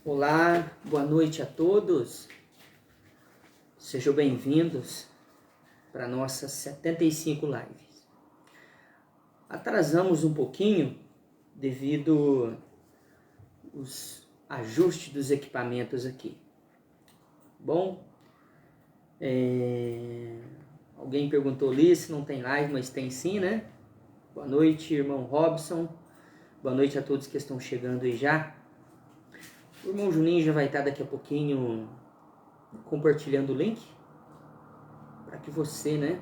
Olá, boa noite a todos. Sejam bem-vindos para nossas 75 lives. Atrasamos um pouquinho devido aos ajustes dos equipamentos aqui. Bom, alguém perguntou ali se não tem live, mas tem sim, né? Boa noite, irmão Robson. Boa noite a todos que estão chegando aí já. O irmão Juninho já vai estar daqui a pouquinho compartilhando o link para que você, né,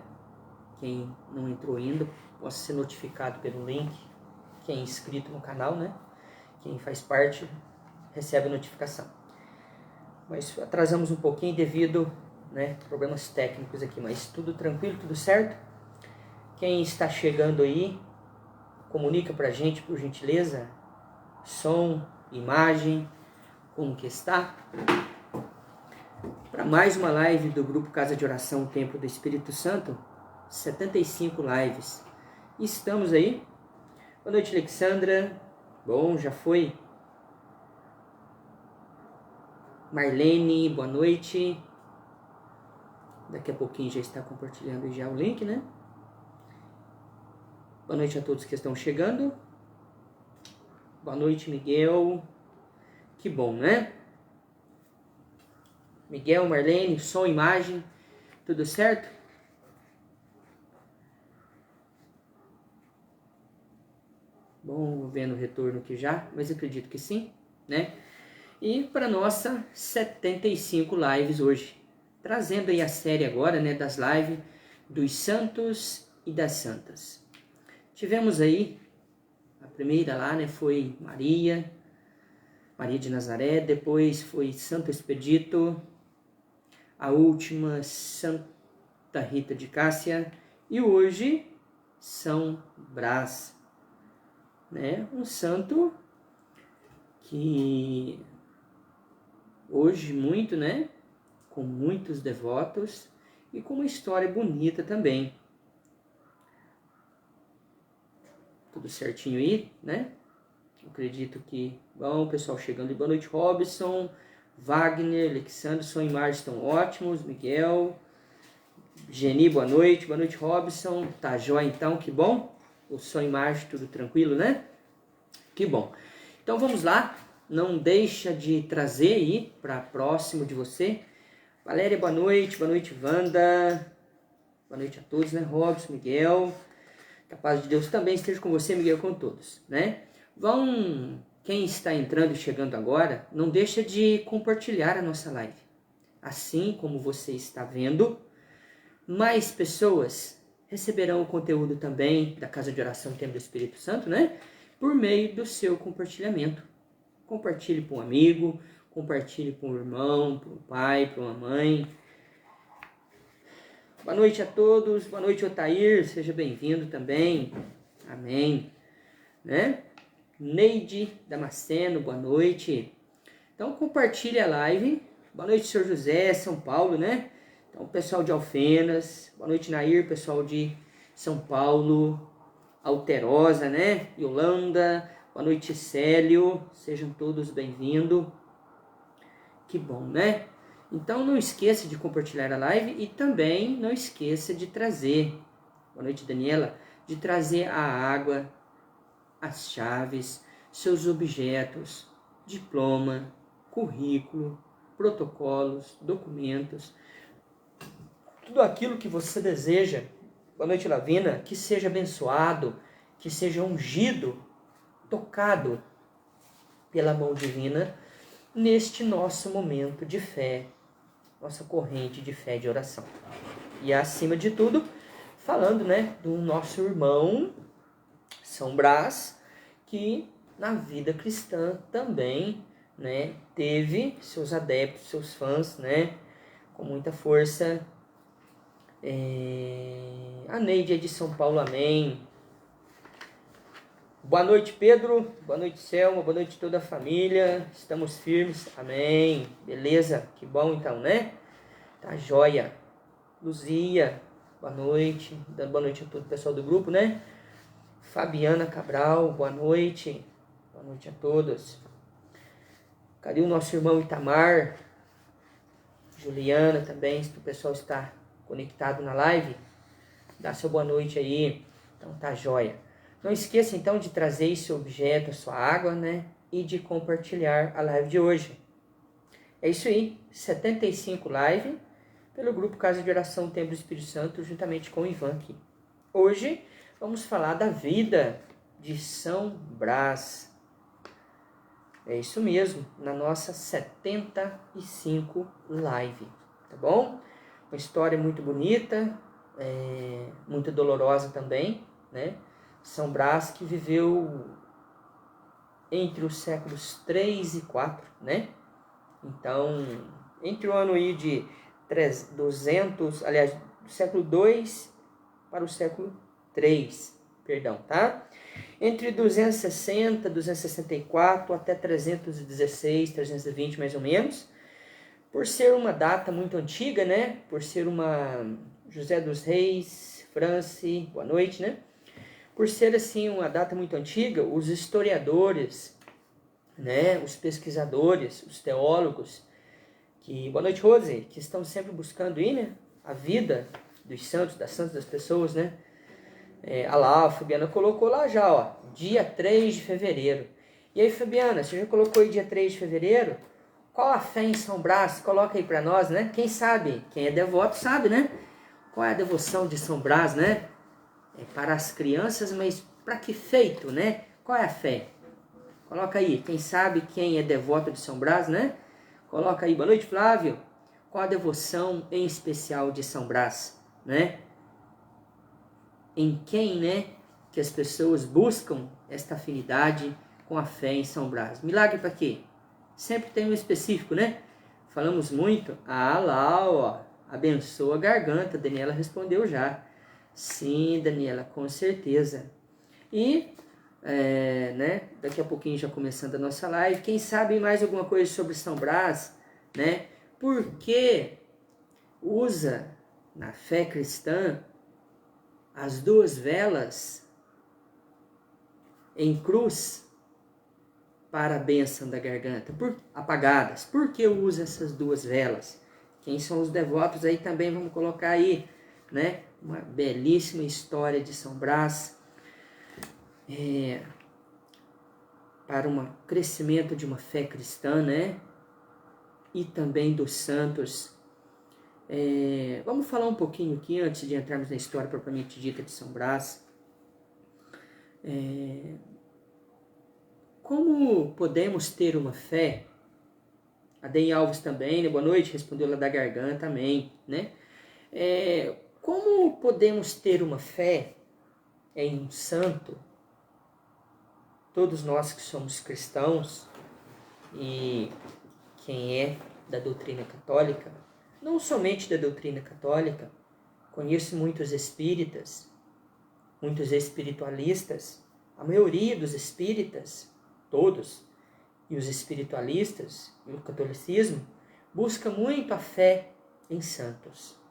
quem não entrou ainda, possa ser notificado pelo link. Quem é inscrito no canal, né, quem faz parte, recebe a notificação. Mas atrasamos um pouquinho devido, né, problemas técnicos aqui, mas tudo tranquilo, tudo certo. Quem está chegando aí, comunica pra gente, por gentileza, som, imagem, como que está. Para mais uma live do grupo Casa de Oração Templo do Espírito Santo, 75 lives. Estamos aí. Boa noite, Alexandra. Bom, já foi. Marlene, boa noite. Daqui a pouquinho já está compartilhando já o link, né? Boa noite a todos que estão chegando. Boa noite, Miguel. Que bom, né? Miguel, Marlene, som, imagem, tudo certo? Bom, vou vendo o retorno aqui já, mas acredito que sim, né? E para nossa 75 lives hoje, trazendo aí a série agora, né, das lives dos santos e das santas. Tivemos aí, a primeira lá, né, foi Maria de Nazaré, depois foi Santo Expedito, a última Santa Rita de Cássia e hoje São Brás, né? Um santo que hoje muito, né? Com muitos devotos e com uma história bonita também. Tudo certinho aí, né? Acredito que... Bom, pessoal chegando. Boa noite, Robson, Wagner, Alexandre, som e imagem estão ótimos. Miguel, Geni, boa noite. Boa noite, Robson. Tá jóia então, que bom. O som e imagem tudo tranquilo, né? Que bom. Então vamos lá. Não deixa de trazer aí para próximo de você. Valéria, boa noite. Boa noite, Wanda. Boa noite a todos, né? Robson, Miguel. Que a paz de Deus também esteja com você, Miguel, com todos, né? Quem está entrando e chegando agora, não deixa de compartilhar a nossa live. Assim como você está vendo, mais pessoas receberão o conteúdo também da Casa de Oração Templo do Espírito Santo, né? Por meio do seu compartilhamento. Compartilhe para um amigo, compartilhe para um irmão, para um pai, para uma mãe. Boa noite a todos, boa noite, Otair, seja bem-vindo também. Amém. Né? Neide Damasceno, boa noite. Então compartilhe a live. Boa noite, senhor José, São Paulo, né? Então, pessoal de Alfenas. Boa noite, Nair, pessoal de São Paulo. Alterosa, né? Yolanda. Boa noite, Célio. Sejam todos bem-vindos. Que bom, né? Então, não esqueça de compartilhar a live e também não esqueça de trazer, boa noite, Daniela, de trazer a água, as chaves, seus objetos, diploma, currículo, protocolos, documentos, tudo aquilo que você deseja, boa noite, Lavina, que seja abençoado, que seja ungido, tocado pela mão divina neste nosso momento de fé, nossa corrente de fé e de oração. E acima de tudo, falando, né, do nosso irmão São Brás, que na vida cristã também, né, teve seus adeptos, seus fãs, né, com muita força. A Neide é de São Paulo, amém. Boa noite, Pedro. Boa noite, Selma. Boa noite toda a família. Estamos firmes, amém. Beleza? Que bom então, né? Tá jóia. Luzia, boa noite. Dando boa noite a todo o pessoal do grupo, né? Fabiana Cabral, boa noite. Boa noite a todos. Cadê o nosso irmão Itamar? Juliana também, se o pessoal está conectado na live, dá seu boa noite aí. Então tá jóia. Não esqueça então de trazer esse objeto, a sua água, né? E de compartilhar a live de hoje. É isso aí, 75 live pelo grupo Casa de Oração Templo do Espírito Santo, juntamente com o Ivan aqui. Hoje vamos falar da vida de São Brás. É isso mesmo, na nossa 75 live, tá bom? Uma história muito bonita, muito dolorosa também, né? São Brás que viveu entre os séculos 3 e 4, né? Então, entre o ano aí de 200, aliás, do século 2 para o século 3, perdão, tá? Entre 260, 264 até 316, 320 mais ou menos. Por ser uma data muito antiga, né? Por ser uma José dos Reis, France, boa noite, né? Por ser assim uma data muito antiga, os historiadores, né? Os pesquisadores, os teólogos, boa noite, Rose, que estão sempre buscando aí, né? A vida dos santos, das pessoas, né? A Fabiana colocou lá já, ó, dia 3 de fevereiro. E aí, Fabiana, você já colocou aí dia 3 de fevereiro? Qual a fé em São Brás? Coloca aí para nós, né? Quem sabe, quem é devoto sabe, né? Qual é a devoção de São Brás, né? É para as crianças, mas para que feito, né? Qual é a fé? Coloca aí, quem sabe, quem é devoto de São Brás, né? Coloca aí, boa noite, Flávio. Qual a devoção em especial de São Brás, né? Em quem, né, que as pessoas buscam esta afinidade com a fé em São Brás. Milagre para quê? Sempre tem um específico, né? Falamos muito. Lá, ó, abençoa a garganta. Daniela respondeu já. Sim, Daniela, com certeza. E, né, daqui a pouquinho já começando a nossa live, quem sabe mais alguma coisa sobre São Brás, né? Por que usa na fé cristã as duas velas em cruz para a bênção da garganta, apagadas. Por que usa essas duas velas? Quem são os devotos aí também vamos colocar aí, né? Uma belíssima história de São Brás para um crescimento de uma fé cristã, né? E também dos santos. Vamos falar um pouquinho aqui, antes de entrarmos na história propriamente dita de São Brás. Como podemos ter uma fé? A Dei Alves também, né? Boa noite, respondeu lá da garganta, amém, né? Como podemos ter uma fé em um santo? Todos nós que somos cristãos e quem é da doutrina católica, não somente da doutrina católica, conheço muitos espíritas, muitos espiritualistas, a maioria dos espíritas, todos, e os espiritualistas e o catolicismo, busca muito a fé em santos.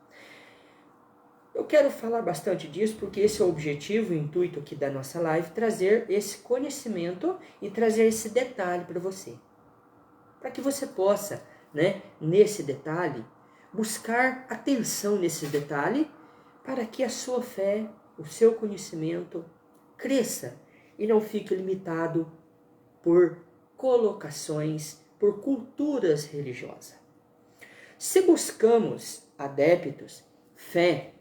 Eu quero falar bastante disso porque esse é o objetivo, o intuito aqui da nossa live, trazer esse conhecimento e trazer esse detalhe para você. Para que você possa, né, nesse detalhe, buscar atenção nesse detalhe para que a sua fé, o seu conhecimento cresça e não fique limitado por colocações, por culturas religiosas. Se buscamos adeptos, fé,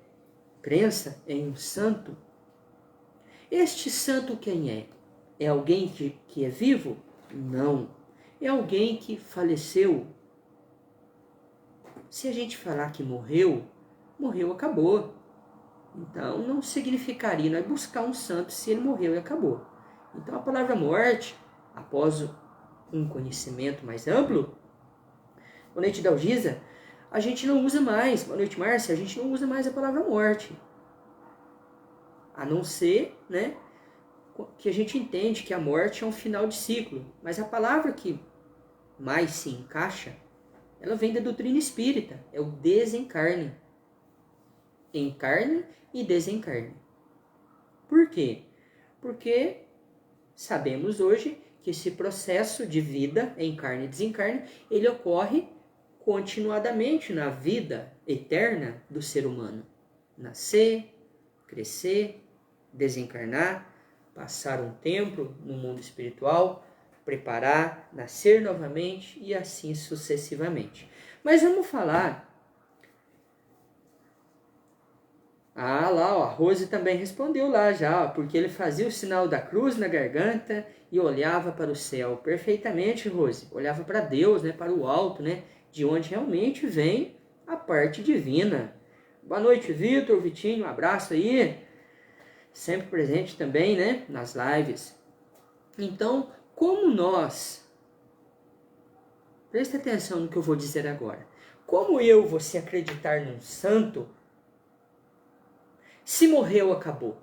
crença em um santo, este santo quem é? É alguém que é vivo? Não. É alguém que faleceu. Se a gente falar que morreu, acabou. Então não significaria nós buscar um santo se ele morreu e acabou. Então a palavra morte, após um conhecimento mais amplo, boa noite, Dalgisa, a gente não usa mais, boa noite, Márcia, a gente não usa mais a palavra morte. A não ser, né, que a gente entende que a morte é um final de ciclo. Mas a palavra que mais se encaixa, ela vem da doutrina espírita, é o desencarne. Encarne e desencarne. Por quê? Porque sabemos hoje que esse processo de vida, encarne e desencarne, ele ocorre continuadamente na vida eterna do ser humano. Nascer, crescer, desencarnar, passar um tempo no mundo espiritual, preparar, nascer novamente e assim sucessivamente. Mas vamos falar. Ah, lá, ó, a Rose também respondeu lá já, ó, porque ele fazia o sinal da cruz na garganta e olhava para o céu. Perfeitamente, Rose. Olhava para Deus, né, para o alto, né, de onde realmente vem a parte divina. Boa noite, Vitor, Vitinho, um abraço aí. Sempre presente também, né, nas lives. Então, como nós, preste atenção no que eu vou dizer agora. Como você acreditar num santo, se morreu, acabou.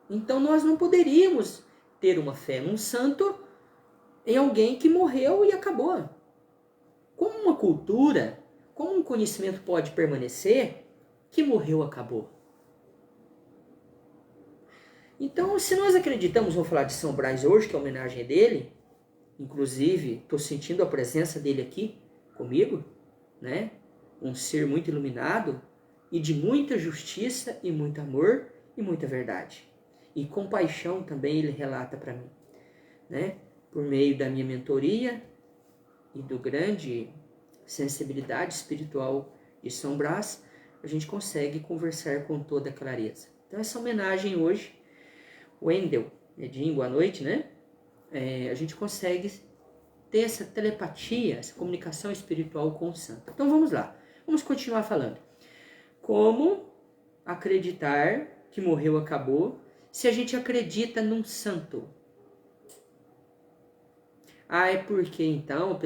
Então nós não poderíamos ter uma fé num santo em alguém que morreu e acabou. Como uma cultura, como um conhecimento pode permanecer que morreu, acabou? Então, se nós acreditamos, vamos falar de São Brás hoje, que é a homenagem dele, inclusive estou sentindo a presença dele aqui comigo, né? Um ser muito iluminado e de muita justiça e muito amor e muita verdade. E compaixão também ele relata para mim, né? Por meio da minha mentoria e do grande sensibilidade espiritual de São Brás, a gente consegue conversar com toda clareza. Então essa homenagem hoje, Wendel, Edinho, boa noite, né? A gente consegue ter essa telepatia, essa comunicação espiritual com o santo. Então vamos lá, vamos continuar falando. Como acreditar que morreu, acabou, se a gente acredita num santo? Ah, é porque então,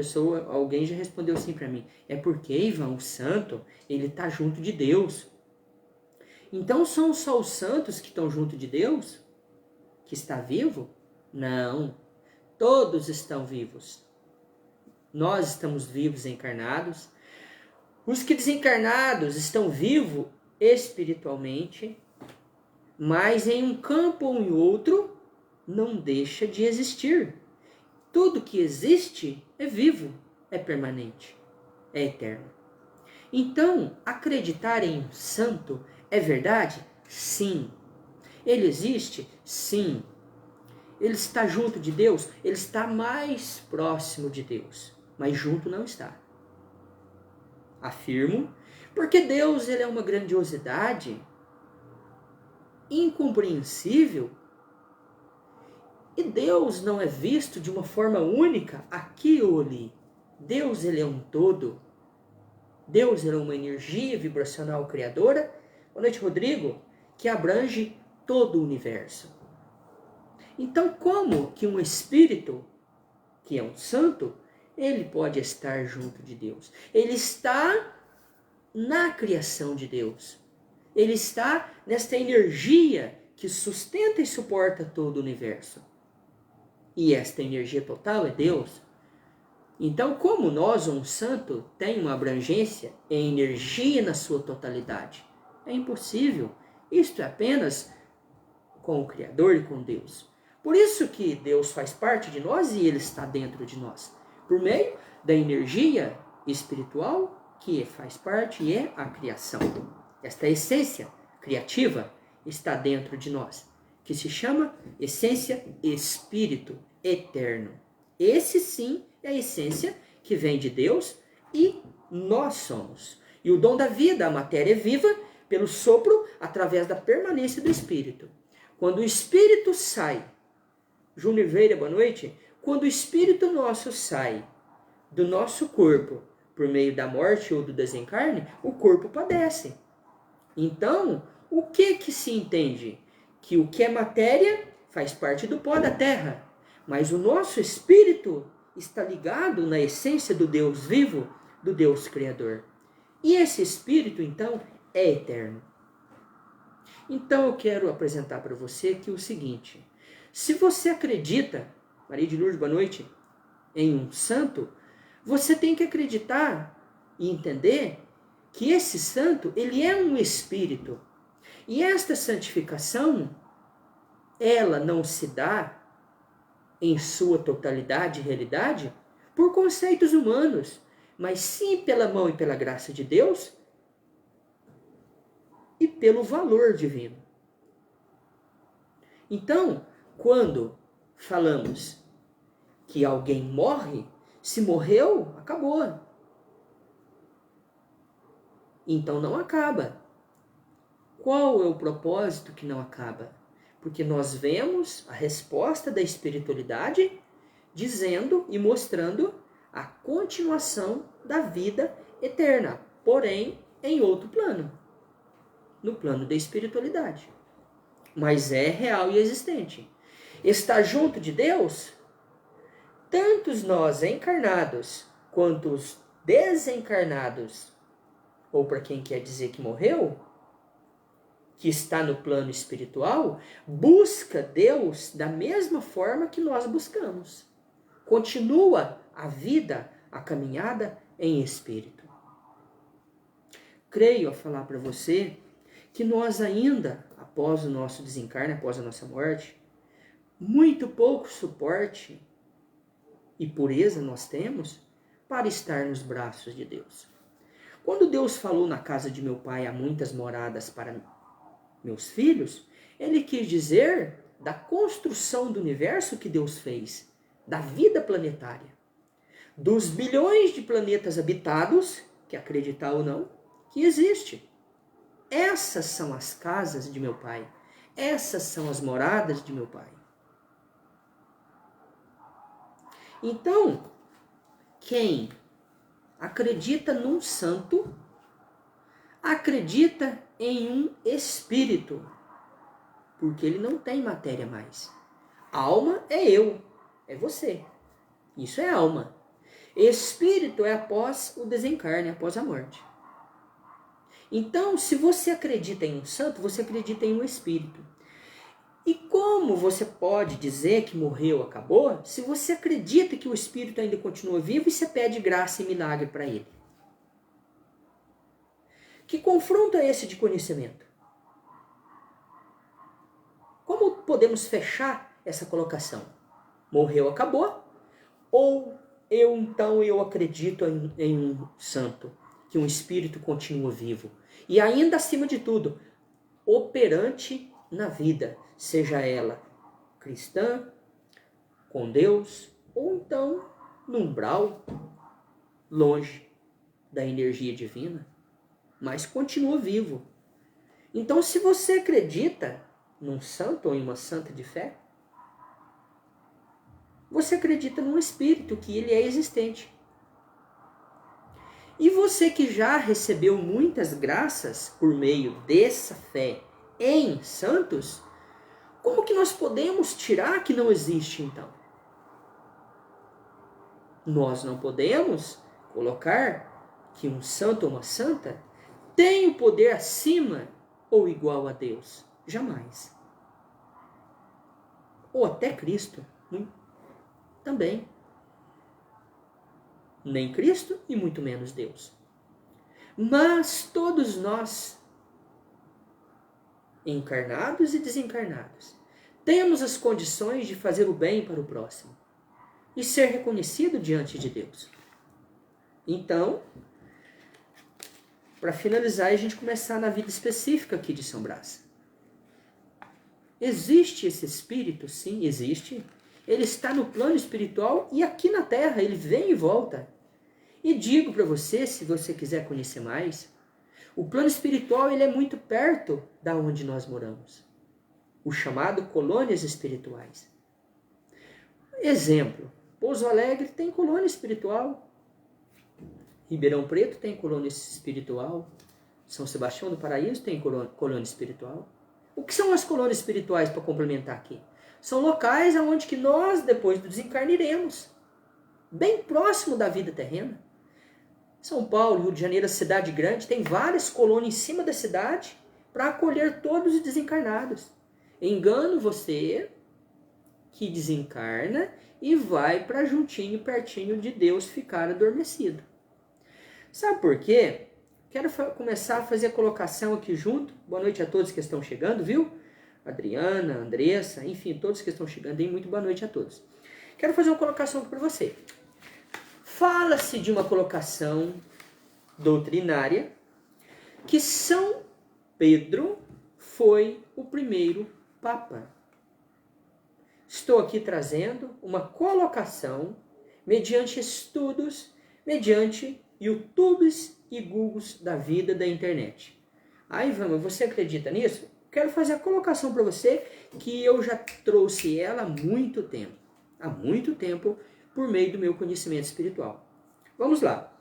alguém já respondeu assim para mim, é porque, Ivan, o santo, ele está junto de Deus. Então são só os santos que estão junto de Deus? Que está vivo? Não, todos estão vivos. Nós estamos vivos encarnados. Os que desencarnados estão vivos espiritualmente, mas em um campo ou em outro não deixa de existir. Tudo que existe é vivo, é permanente, é eterno. Então, acreditar em um santo é verdade? Sim. Ele existe? Sim. Ele está junto de Deus? Ele está mais próximo de Deus, mas junto não está. Afirmo, porque Deus ele é uma grandiosidade incompreensível e Deus não é visto de uma forma única aqui ou ali. Deus ele é um todo. Deus ele é uma energia vibracional criadora. Boa noite, Rodrigo, que abrange todo o universo. Então, como que um espírito, que é um santo, ele pode estar junto de Deus? Ele está na criação de Deus. Ele está nesta energia que sustenta e suporta todo o universo. E esta energia total é Deus. Então, como nós, um santo, tem uma abrangência em energia na sua totalidade? É impossível. Isto é apenas com o Criador e com Deus. Por isso que Deus faz parte de nós e Ele está dentro de nós. Por meio da energia espiritual que faz parte e é a criação. Esta essência criativa está dentro de nós, que se chama essência espírito eterno. Esse sim é a essência que vem de Deus e nós somos. E o dom da vida, a matéria é viva, pelo sopro, através da permanência do espírito. Quando o espírito sai, Júnior Veira, boa noite. Quando o espírito nosso sai do nosso corpo, por meio da morte ou do desencarne, o corpo padece. Então, o que se entende? Que o que é matéria faz parte do pó da terra, mas o nosso espírito está ligado na essência do Deus vivo, do Deus Criador. E esse espírito, então, é eterno. Então, eu quero apresentar para você aqui o seguinte. Se você acredita, Maria de Lourdes, boa noite, em um santo, você tem que acreditar e entender que esse santo, ele é um espírito. E esta santificação, ela não se dá em sua totalidade e realidade por conceitos humanos, mas sim pela mão e pela graça de Deus e pelo valor divino. Então, quando falamos que alguém morre, se morreu, acabou. Então não acaba. Qual é o propósito que não acaba? Porque nós vemos a resposta da espiritualidade dizendo e mostrando a continuação da vida eterna, porém em outro plano, no plano da espiritualidade. Mas é real e existente. Está junto de Deus? Tantos nós encarnados quanto os desencarnados, ou para quem quer dizer que morreu, que está no plano espiritual, busca Deus da mesma forma que nós buscamos. Continua a vida, a caminhada em espírito. Creio a falar para você que nós ainda, após o nosso desencarne, após a nossa morte, muito pouco suporte e pureza nós temos para estar nos braços de Deus. Quando Deus falou na casa de meu pai há muitas moradas para meus filhos, ele quis dizer da construção do universo que Deus fez, da vida planetária, dos bilhões de planetas habitados, que acreditar ou não, que existe. Essas são as casas de meu pai, essas são as moradas de meu pai. Então, quem acredita num santo, acredita em um espírito, porque ele não tem matéria mais. Alma é eu, é você. Isso é alma. Espírito é após o desencarne, após a morte. Então, se você acredita em um santo, você acredita em um espírito. E como você pode dizer que morreu, acabou, se você acredita que o espírito ainda continua vivo e você pede graça e milagre para ele? Que confronto é esse de conhecimento? Como podemos fechar essa colocação? Morreu, acabou? Ou eu acredito em um santo, que um espírito continua vivo. E ainda acima de tudo, operante na vida, seja ela cristã, com Deus, ou então no umbral, longe da energia divina, mas continua vivo. Então, se você acredita num santo ou em uma santa de fé, você acredita num espírito, que ele é existente. E você que já recebeu muitas graças por meio dessa fé em santos, como que nós podemos tirar que não existe então? Nós não podemos colocar que um santo ou uma santa tem o poder acima ou igual a Deus. Jamais. Ou até Cristo. Também. Nem Cristo e muito menos Deus. Mas todos nós, encarnados e desencarnados, temos as condições de fazer o bem para o próximo e ser reconhecido diante de Deus. Então, para finalizar, a gente começar na vida específica aqui de São Brás. Existe esse espírito? Sim, existe. Ele está no plano espiritual e aqui na Terra, ele vem e volta. E digo para você, se você quiser conhecer mais, o plano espiritual ele é muito perto da onde nós moramos. O chamado colônias espirituais. Exemplo, Pouso Alegre tem colônia espiritual. Ribeirão Preto tem colônia espiritual. São Sebastião do Paraíso tem colônia espiritual. O que são as colônias espirituais, para complementar aqui? São locais onde que nós, depois do desencarne, iremos. Bem próximo da vida terrena. São Paulo, Rio de Janeiro, a cidade grande, tem várias colônias em cima da cidade para acolher todos os desencarnados. Engano você que desencarna e vai para juntinho, pertinho de Deus ficar adormecido. Sabe por quê? Quero começar a fazer a colocação aqui junto. Boa noite a todos que estão chegando, viu? Adriana, Andressa, enfim, todos que estão chegando aí, muito boa noite a todos. Quero fazer uma colocação para você. Fala-se de uma colocação doutrinária que São Pedro foi o primeiro Papa. Estou aqui trazendo uma colocação mediante estudos, mediante YouTubes e Googles da vida da internet. Aí, Ivan, você acredita nisso? Quero fazer a colocação para você que eu já trouxe ela há muito tempo, por meio do meu conhecimento espiritual. Vamos lá.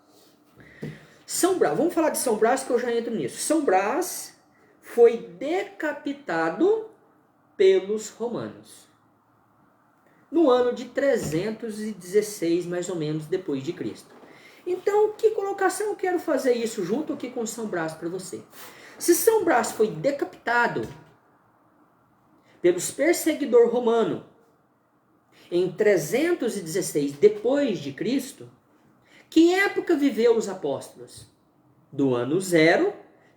São Brás, vamos falar de São Brás que eu já entro nisso. São Brás foi decapitado pelos romanos no ano de 316, mais ou menos, depois de Cristo. Então, que colocação eu quero fazer isso junto aqui com São Brás para você? Se São Brás foi decapitado pelos perseguidores romanos em 316 depois de Cristo, que época viveu os apóstolos? Do ano 0,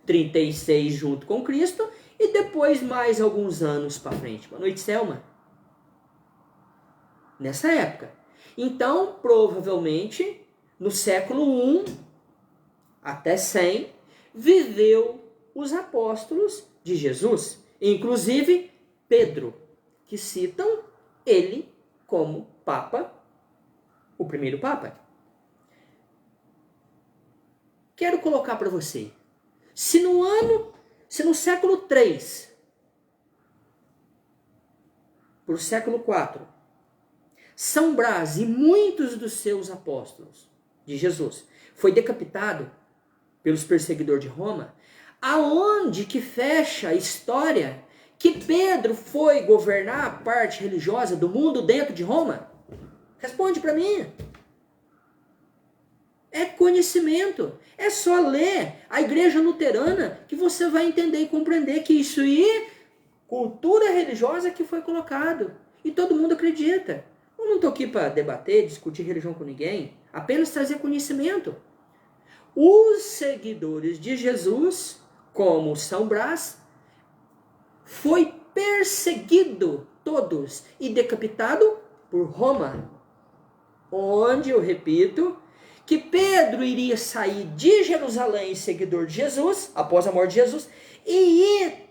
36 junto com Cristo, e depois mais alguns anos para frente. Boa noite, Selma. Nessa época. Então, provavelmente, no século 1 até 100, viveu os apóstolos de Jesus, inclusive Pedro, que citam ele como Papa, o primeiro Papa. Quero colocar para você, se no século 3, para o século 4, São Brás e muitos dos seus apóstolos de Jesus foi decapitado pelos perseguidores de Roma, aonde que fecha a história que Pedro foi governar a parte religiosa do mundo dentro de Roma? Responde para mim. É conhecimento. É só ler a igreja luterana que você vai entender e compreender que isso aí é cultura religiosa que foi colocado. E todo mundo acredita. Eu não estou aqui para debater, discutir religião com ninguém. Apenas trazer conhecimento. Os seguidores de Jesus, como São Brás, foi perseguido todos e decapitado por Roma. Onde, eu repito, que Pedro iria sair de Jerusalém, seguidor de Jesus, após a morte de Jesus, e ir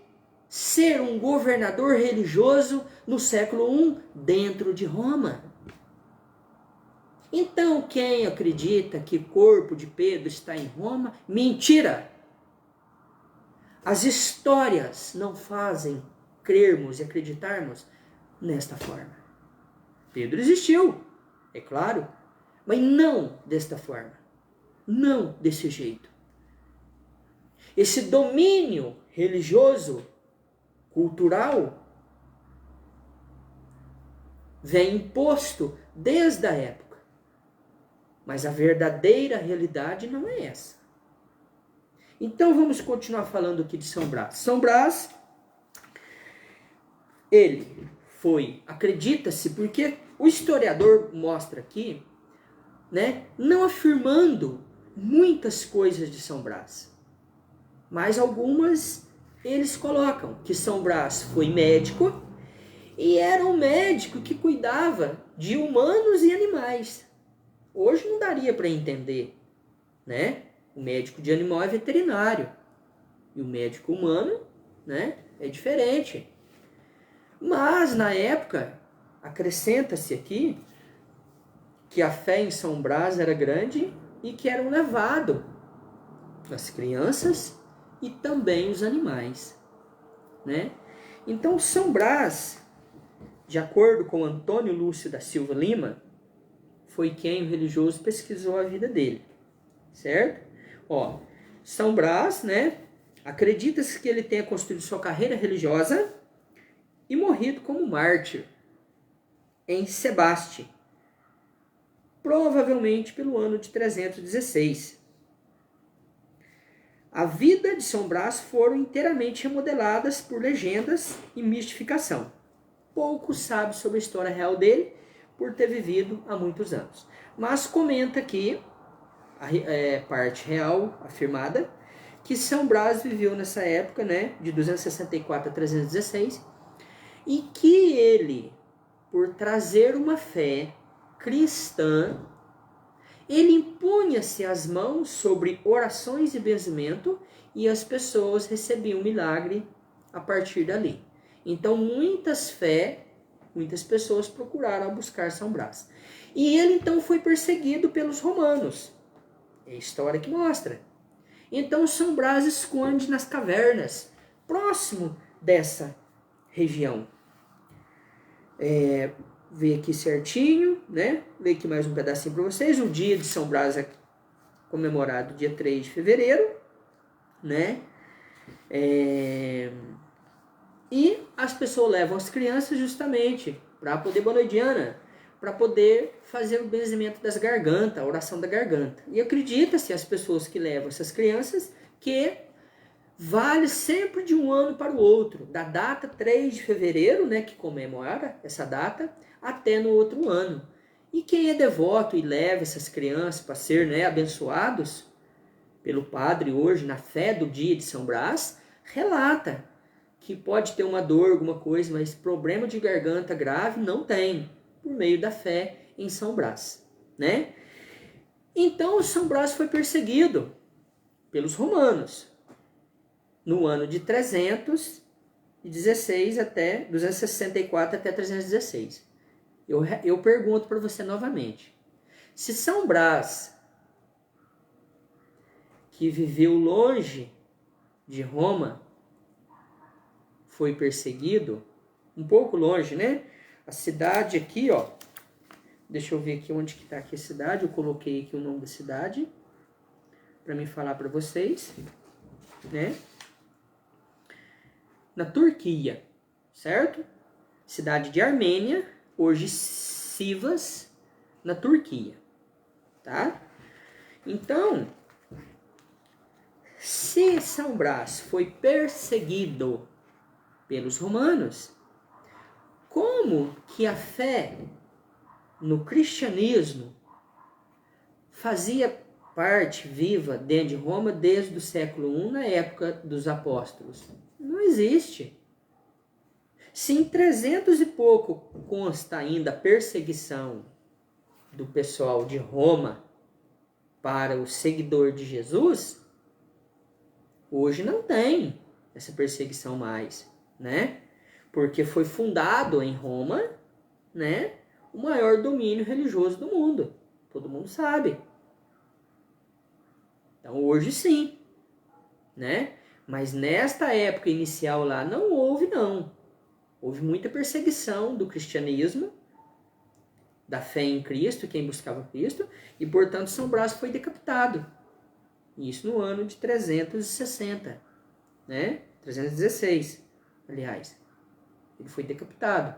ser um governador religioso no século I dentro de Roma. Então, quem acredita que o corpo de Pedro está em Roma, mentira! As histórias não fazem crermos e acreditarmos nesta forma. Pedro existiu, é claro, mas não desta forma, não desse jeito. Esse domínio religioso, cultural, vem imposto desde a época. Mas a verdadeira realidade não é essa. Então vamos continuar falando aqui de São Brás. São Brás, ele foi, acredita-se, porque o historiador mostra aqui, não afirmando muitas coisas de São Brás, mas algumas eles colocam que São Brás foi médico e era um médico que cuidava de humanos e animais. Hoje não daria para entender, O médico de animal é veterinário e o médico humano, é diferente. Mas na época acrescenta-se aqui que a fé em São Brás era grande e que eram levados as crianças e também os animais, Então São Brás, de acordo com Antônio Lúcio da Silva Lima, foi quem o religioso pesquisou a vida dele, certo? São Brás, acredita-se que ele tenha construído sua carreira religiosa e morrido como mártir em Sebaste, provavelmente pelo ano de 316. A vida de São Brás foram inteiramente remodeladas por legendas e mistificação. Pouco sabe sobre a história real dele, por ter vivido há muitos anos. Mas comenta aqui, a parte real afirmada, que São Brás viveu nessa época, de 264 a 316, e que ele, por trazer uma fé cristã, ele impunha-se as mãos sobre orações e benzimento e as pessoas recebiam milagre a partir dali. Então, muitas pessoas procuraram buscar São Brás. E ele, então, foi perseguido pelos romanos. É a história que mostra. Então, São Brás esconde nas cavernas, próximo dessa região. Ver aqui certinho, né? Ver aqui mais um pedacinho para vocês. O dia de São Brás é comemorado dia 3 de fevereiro, né? E as pessoas levam as crianças justamente para poder, boa noite, Diana, para poder fazer o benzimento das gargantas, a oração da garganta. E acredita-se as pessoas que levam essas crianças que vale sempre de um ano para o outro, da data 3 de fevereiro, né, que comemora essa data, até no outro ano. E quem é devoto e leva essas crianças para ser, né, abençoados pelo padre hoje, na fé do dia de São Brás, relata que pode ter uma dor, alguma coisa, mas problema de garganta grave não tem, por meio da fé em São Brás, né? Então, São Brás foi perseguido pelos romanos no ano de 316 até 264 até 316. Eu pergunto para você novamente. Se São Brás, que viveu longe de Roma, foi perseguido, um pouco longe, né? A cidade aqui, ó. Deixa eu ver aqui onde que está aqui a cidade. Eu coloquei aqui o nome da cidade para me falar para vocês, né? Na Turquia, certo? Cidade de Armênia, hoje Sivas, na Turquia, tá? Então, se São Brás foi perseguido pelos romanos, como que a fé no cristianismo fazia parte viva dentro de Roma desde o século I, na época dos apóstolos? Não existe. Se em 300 e pouco consta ainda a perseguição do pessoal de Roma para o seguidor de Jesus, hoje não tem essa perseguição mais, né? Porque foi fundado em Roma, né, o maior domínio religioso do mundo. Todo mundo sabe. Então hoje sim, né? Mas nesta época inicial lá não houve, não. Houve muita perseguição do cristianismo, da fé em Cristo, quem buscava Cristo, e portanto São Brás foi decapitado. Isso no ano de 360, né? 316, aliás. Ele foi decapitado.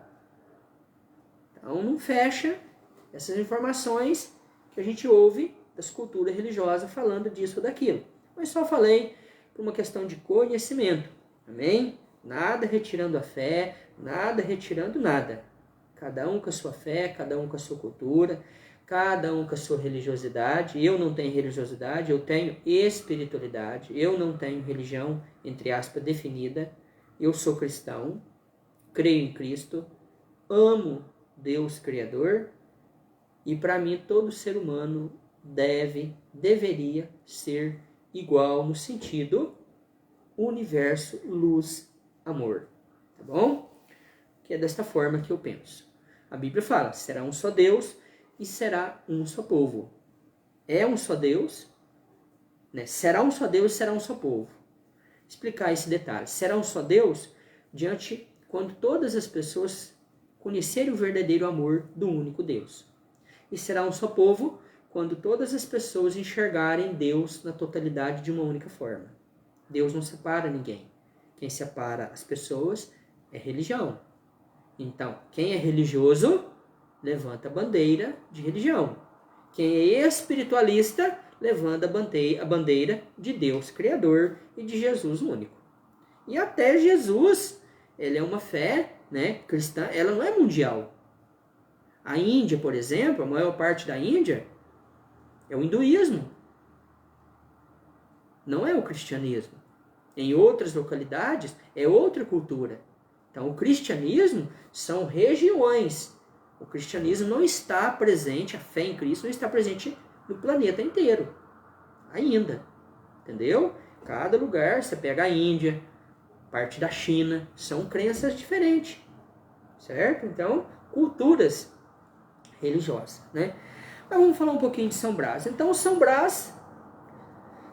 Então não fecha essas informações que a gente ouve das culturas religiosas falando disso ou daquilo. Mas só falei por uma questão de conhecimento. Amém? Nada retirando a fé, nada retirando nada. Cada um com a sua fé, cada um com a sua cultura, cada um com a sua religiosidade. Eu não tenho religiosidade, eu tenho espiritualidade. Eu não tenho religião, entre aspas, definida. Eu sou cristão, creio em Cristo, amo Deus Criador, e para mim todo ser humano deveria ser igual no sentido universo, luz, amor. Tá bom? Que é desta forma que eu penso. A Bíblia fala, será um só Deus e será um só povo. É um só Deus, né? Será um só Deus e será um só povo. Explicar esse detalhe. Será um só Deus quando todas as pessoas conhecerem o verdadeiro amor do único Deus. E será um só povo quando todas as pessoas enxergarem Deus na totalidade de uma única forma. Deus não separa ninguém. Quem separa as pessoas é religião. Então, quem é religioso, levanta a bandeira de religião. Quem é espiritualista, levanta a bandeira de Deus Criador e de Jesus único. E até Jesus, ele é uma fé, né, cristã, ela não é mundial. A Índia, por exemplo, a maior parte da Índia é o hinduísmo. Não é o cristianismo. Em outras localidades é outra cultura. Então o cristianismo são regiões O cristianismo não está presente, a fé em Cristo não está presente no planeta inteiro. Ainda. Entendeu? Cada lugar, você pega a Índia, parte da China, são crenças diferentes. Certo? Então, culturas religiosas, né? Mas vamos falar um pouquinho de São Brás. Então, São Brás,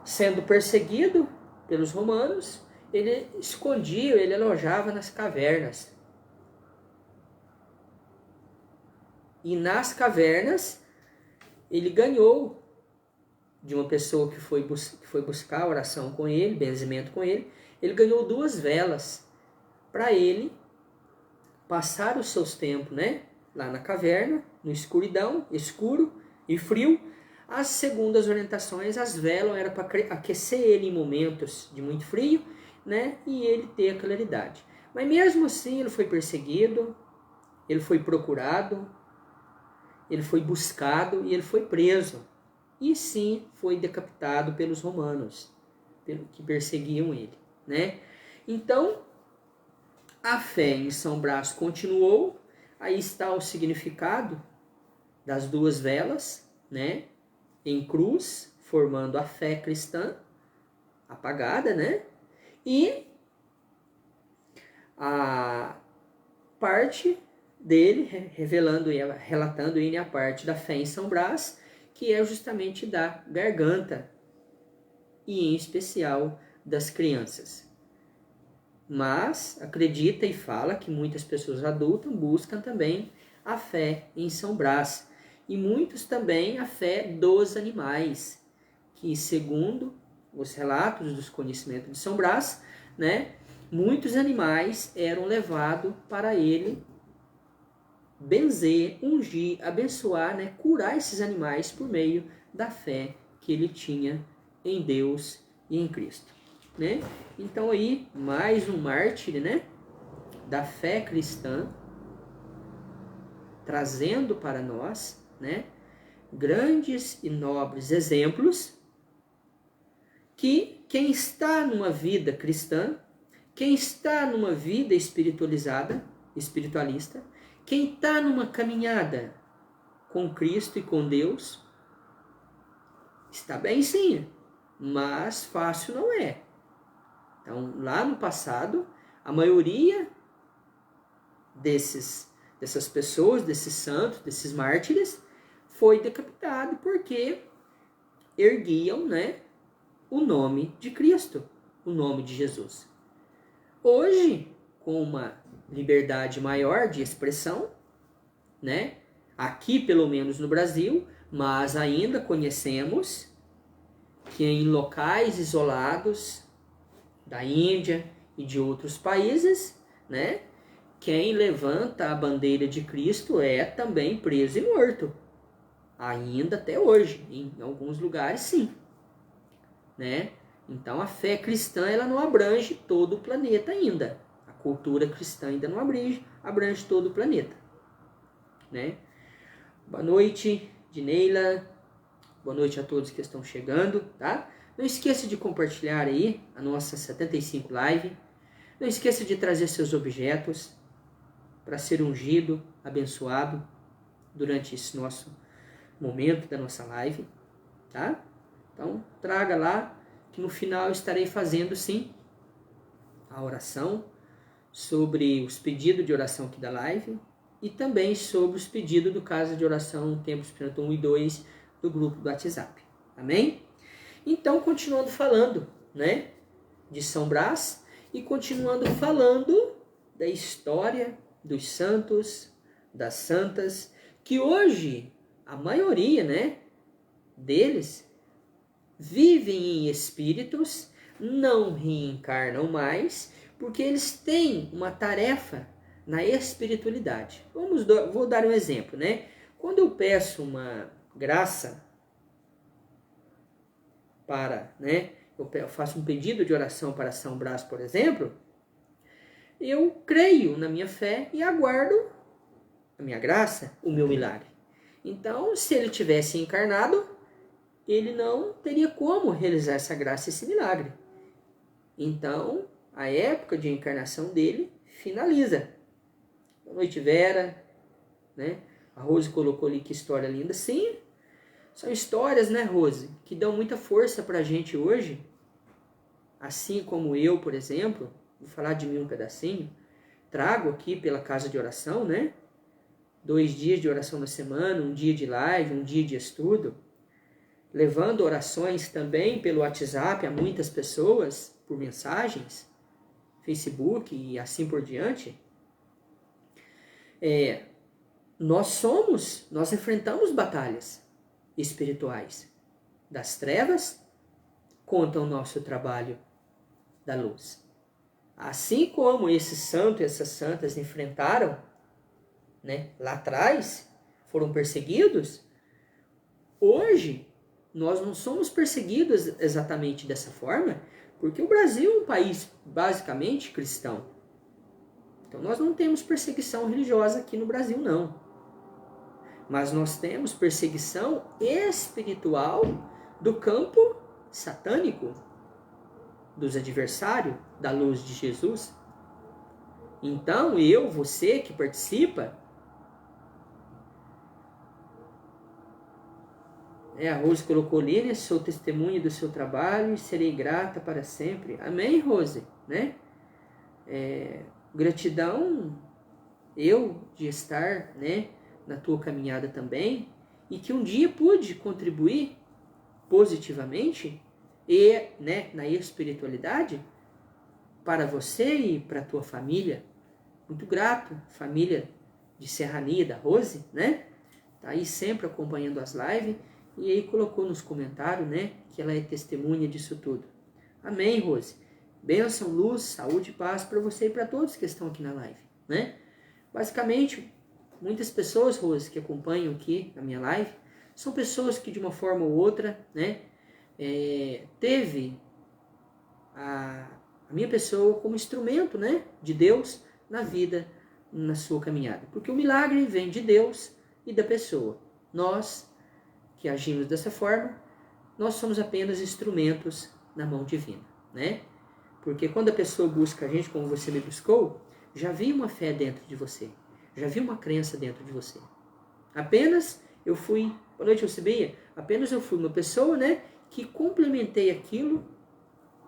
sendo perseguido pelos romanos, ele escondia, ele alojava nas cavernas. E nas cavernas, ele ganhou de uma pessoa que foi buscar oração com ele, benzimento com ele, ele ganhou 2 velas para ele passar os seus tempos, né? Lá na caverna, no escuridão, escuro e frio. As segundas orientações, as velas eram para aquecer ele em momentos de muito frio, né? E ele ter a claridade. Mas mesmo assim ele foi perseguido, ele foi procurado, ele foi buscado e ele foi preso. E sim, foi decapitado pelos romanos, que perseguiam ele, né? Então, a fé em São Brás continuou. Aí está o significado das 2 velas, né? Em cruz, formando a fé cristã apagada, né? E a parte dele, relatando ele a parte da fé em São Brás, que é justamente da garganta, e em especial das crianças. Mas acredita e fala que muitas pessoas adultas buscam também a fé em São Brás. E muitos também a fé dos animais, que segundo os relatos dos conhecimentos de São Brás, né, muitos animais eram levados para ele benzer, ungir, abençoar, né, curar esses animais por meio da fé que ele tinha em Deus e em Cristo, né? Então aí, mais um mártir, né, da fé cristã, trazendo para nós, né, grandes e nobres exemplos que quem está numa vida cristã, quem está numa vida espiritualista, quem está numa caminhada com Cristo e com Deus, está bem sim, mas fácil não é. Então, lá no passado, a maioria dessas pessoas, desses santos, desses mártires, foi decapitado porque erguiam, né, o nome de Cristo, o nome de Jesus. Hoje, com uma liberdade maior de expressão, né, aqui pelo menos no Brasil, mas ainda conhecemos que em locais isolados da Índia e de outros países, né, quem levanta a bandeira de Cristo é também preso e morto. Ainda até hoje, em alguns lugares sim, né? Então a fé cristã ela não abrange todo o planeta ainda. A cultura cristã ainda não abrange todo o planeta, né? Boa noite, Dineila. Boa noite a todos que estão chegando, tá? Não esqueça de compartilhar aí a nossa 75 live. Não esqueça de trazer seus objetos para ser ungido, abençoado durante esse nosso momento da nossa live, tá? Então, traga lá, que no final eu estarei fazendo, sim, a oração sobre os pedidos de oração aqui da live e também sobre os pedidos do Casa de Oração Templo Espírito 1 e 2 do grupo do WhatsApp. Amém? Então, continuando falando, né, de São Brás e continuando falando da história dos santos, das santas, que hoje a maioria, né, deles vivem em espíritos, não reencarnam mais, porque eles têm uma tarefa na espiritualidade. Vou dar um exemplo, né? Quando eu peço uma graça para, né, eu faço um pedido de oração para São Brás, por exemplo, eu creio na minha fé e aguardo a minha graça, o meu milagre. Então, se ele tivesse encarnado, ele não teria como realizar essa graça, esse milagre. Então, a época de encarnação dele finaliza. Boa noite, Vera, né? A Rose colocou ali que história linda. Sim, são histórias, né, Rose, que dão muita força pra gente hoje. Assim como eu, por exemplo, vou falar de mim um pedacinho, trago aqui pela casa de oração, né? 2 dias de oração na semana, 1 dia de live, 1 dia de estudo, levando orações também pelo WhatsApp a muitas pessoas, por mensagens, Facebook e assim por diante. Nós enfrentamos batalhas espirituais das trevas contra o nosso trabalho da luz. Assim como esse santo e essas santas enfrentaram, né, lá atrás, foram perseguidos, hoje nós não somos perseguidos exatamente dessa forma, porque o Brasil é um país basicamente cristão. Então nós não temos perseguição religiosa aqui no Brasil, não. Mas nós temos perseguição espiritual do campo satânico, dos adversários da luz de Jesus. Então você que participa, a Rose colocou ali, né? Sou testemunha do seu trabalho e serei grata para sempre. Amém, Rose, né? Gratidão eu de estar, né, na tua caminhada também, e que um dia pude contribuir positivamente e, né, na espiritualidade para você e para a tua família. Muito grato, família de Serrania, da Rose, né? Tá aí sempre acompanhando as lives, e aí colocou nos comentários, né, que ela é testemunha disso tudo. Amém, Rose. Bênção, luz, saúde e paz para você e para todos que estão aqui na live, né? Basicamente, muitas pessoas, Rose, que acompanham aqui a minha live, são pessoas que de uma forma ou outra, né, teve a minha pessoa como instrumento, né, de Deus na vida, na sua caminhada. Porque o milagre vem de Deus e da pessoa. Nós que agimos dessa forma, nós somos apenas instrumentos na mão divina, né? Porque quando a pessoa busca a gente, como você me buscou, já vi uma fé dentro de você, já vi uma crença dentro de você. Apenas eu fui, boa noite, Alcibia, apenas eu fui uma pessoa, né, que complementei aquilo,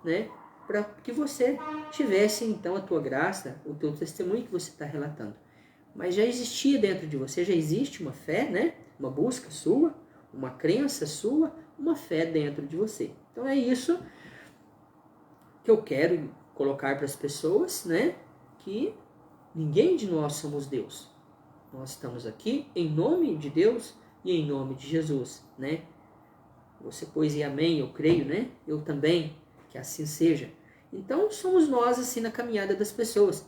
né, para que você tivesse então a tua graça, o teu testemunho que você está relatando. Mas já existia dentro de você, já existe uma fé, né, uma busca sua, uma crença sua, uma fé dentro de você. Então é isso que eu quero colocar para as pessoas, né, que ninguém de nós somos Deus. Nós estamos aqui em nome de Deus e em nome de Jesus, né? Você pôs e amém, eu creio, né? Eu também, que assim seja. Então somos nós assim na caminhada das pessoas.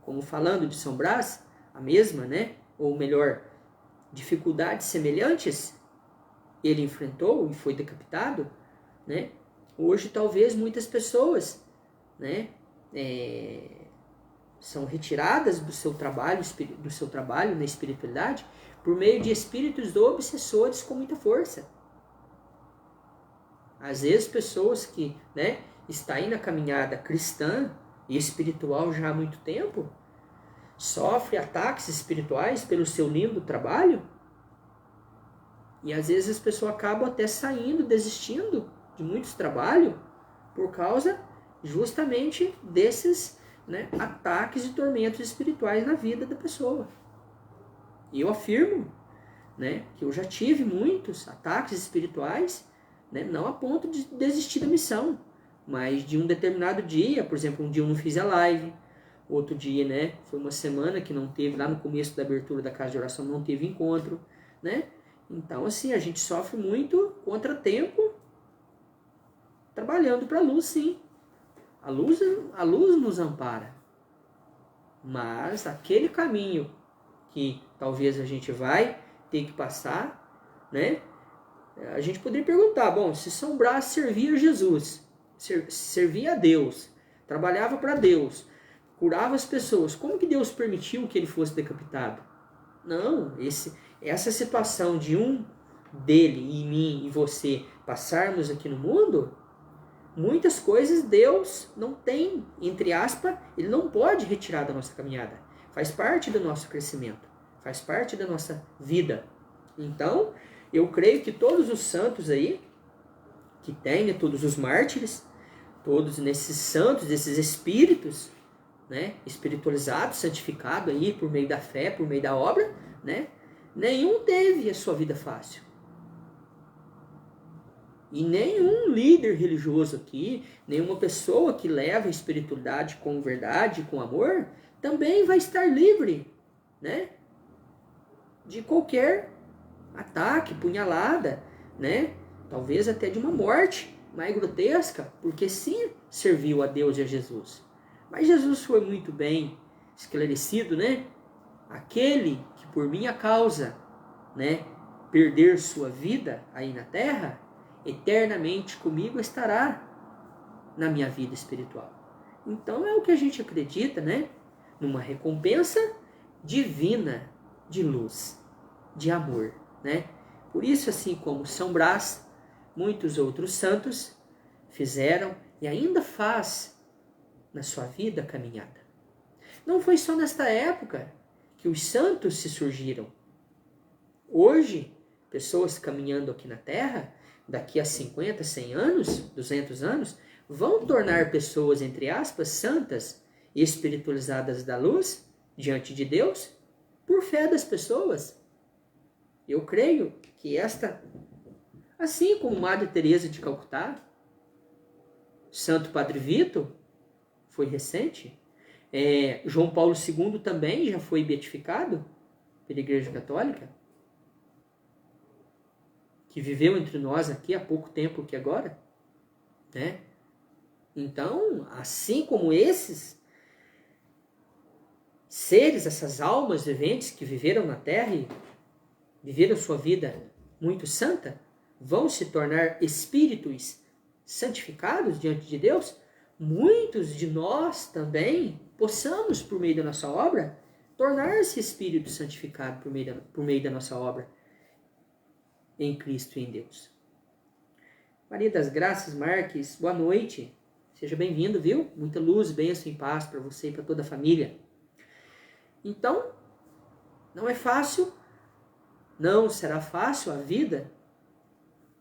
Como falando de São Brás, a mesma, né? Ou melhor, dificuldades semelhantes ele enfrentou e foi decapitado, né? Hoje talvez muitas pessoas, né, são retiradas do seu trabalho na espiritualidade por meio de espíritos obsessores com muita força. Às vezes pessoas que, né, estão aí na caminhada cristã e espiritual já há muito tempo, sofrem ataques espirituais pelo seu lindo trabalho, e às vezes as pessoas acabam até saindo, desistindo de muitos trabalhos por causa justamente desses, né, ataques e tormentos espirituais na vida da pessoa. E eu afirmo, né, que eu já tive muitos ataques espirituais, né, não a ponto de desistir da missão, mas de um determinado dia, por exemplo, um dia eu não fiz a live, outro dia, né, foi uma semana que não teve, lá no começo da abertura da casa de oração não teve encontro, né? Então, assim, a gente sofre muito contratempo trabalhando para a luz, sim. A luz nos ampara. Mas aquele caminho que talvez a gente vai ter que passar, né? A gente poderia perguntar, bom, se São Brás servia Jesus, servia a Deus, trabalhava para Deus, curava as pessoas, como que Deus permitiu que ele fosse decapitado? Não, essa situação de dele e mim e você passarmos aqui no mundo, muitas coisas Deus não tem, entre aspas, ele não pode retirar da nossa caminhada. Faz parte do nosso crescimento, faz parte da nossa vida. Então, eu creio que todos os santos aí, que tem, né, todos os mártires, todos nesses santos, esses espíritos, né, espiritualizados, santificados aí por meio da fé, por meio da obra, né, nenhum teve a sua vida fácil. E nenhum líder religioso aqui, nenhuma pessoa que leva a espiritualidade com verdade, com amor, também vai estar livre, né, de qualquer ataque, punhalada, né, talvez até de uma morte mais grotesca, porque sim, serviu a Deus e a Jesus. Mas Jesus foi muito bem esclarecido, né? Aquele que por minha causa, né, perder sua vida aí na terra, eternamente comigo estará na minha vida espiritual. Então é o que a gente acredita, né? Numa recompensa divina de luz, de amor, né? Por isso, assim como São Brás, muitos outros santos fizeram e ainda faz na sua vida a caminhada. Não foi só nesta época que os santos se surgiram. Hoje, pessoas caminhando aqui na Terra, daqui a 50, 100 anos, 200 anos, vão tornar pessoas, entre aspas, santas e espiritualizadas da luz diante de Deus por fé das pessoas. Eu creio que esta, assim como Madre Teresa de Calcutá, Santo Padre Vito, foi recente, João Paulo II também já foi beatificado pela Igreja Católica, que viveu entre nós aqui há pouco tempo que agora, né? Então, assim como esses seres, essas almas viventes que viveram na Terra e viveram sua vida muito santa, vão se tornar espíritos santificados diante de Deus, muitos de nós também possamos, por meio da nossa obra, tornar-se espírito santificado por meio da nossa obra em Cristo e em Deus. Maria das Graças Marques, boa noite. Seja bem-vindo, viu? Muita luz, bênção e paz para você e para toda a família. Então, não é fácil, não será fácil a vida